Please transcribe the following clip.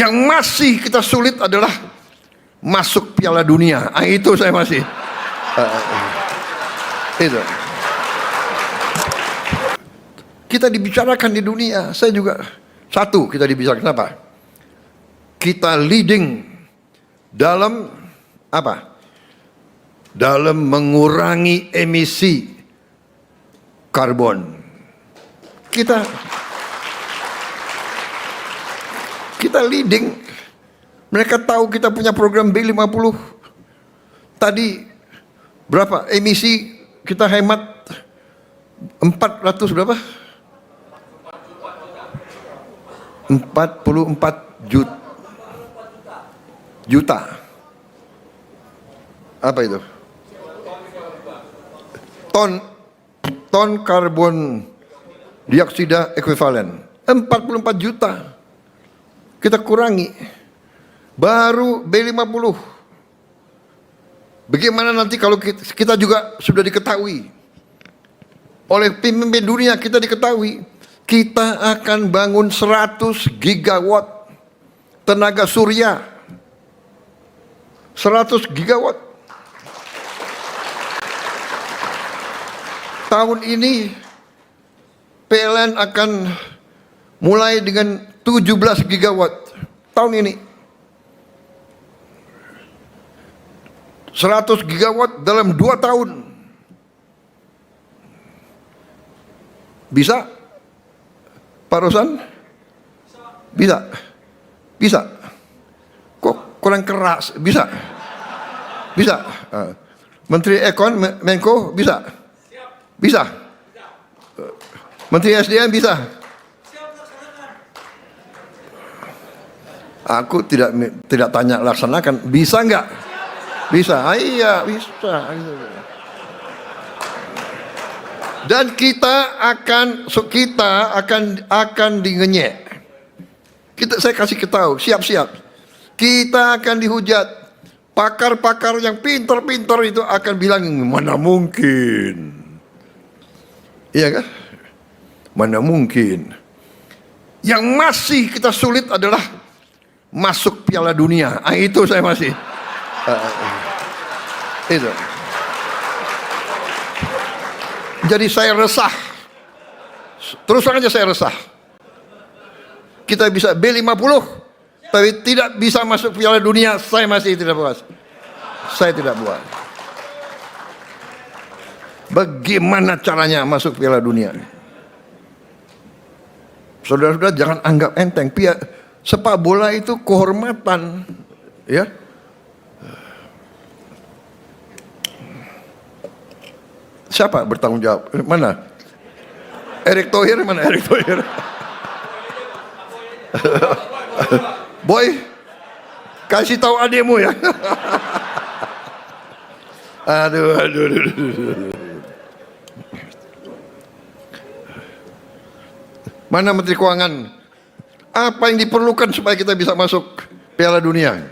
Yang masih kita sulit adalah masuk Piala Dunia. Itu saya masih itu. Kita dibicarakan di dunia. Saya juga satu kita dibicarakan apa? Kita leading dalam apa? Dalam mengurangi emisi karbon. Kita leading. Mereka tahu kita punya program B50. Tadi berapa emisi kita hemat? 400 berapa? 44 juta. Apa itu? Ton karbon dioksida ekuivalen. 44 juta. Kita kurangi. Baru B50. Bagaimana nanti kalau kita juga sudah diketahui oleh pemimpin dunia, kita diketahui kita akan bangun 100 gigawatt tenaga surya. 100 gigawatt. Tahun ini PLN akan mulai dengan 17 gigawatt. Tahun ini 100 gigawatt dalam 2 tahun. Bisa? Pak Rosan? Bisa? Bisa? Kok kurang keras? Bisa? Bisa? Menteri Ekon, Menko, bisa? Bisa? Menteri SDM bisa? Aku tidak tanya laksanakan. Bisa enggak? Bisa? Iya, bisa. Dan kita akan dingenyek. Saya kasih tahu, siap-siap. Kita akan dihujat. Pakar-pakar yang pintar-pintar itu akan bilang, mana mungkin. Iya kan? Mana mungkin. Yang masih kita sulit adalah masuk Piala Dunia. Itu saya masih. Itu. Jadi saya resah. Terus saja saya resah. Kita bisa B50, tapi tidak bisa masuk Piala Dunia. Saya masih tidak puas. Saya tidak puas. Bagaimana caranya masuk Piala Dunia? Saudara-saudara jangan anggap enteng. Sepak bola itu kehormatan, ya. Siapa bertanggung jawab? Mana? Erick Thohir mana? Erick Thohir. Boy, kasih tahu adikmu ya. Aduh. Mana Menteri Keuangan? Apa yang diperlukan supaya kita bisa masuk Piala Dunia?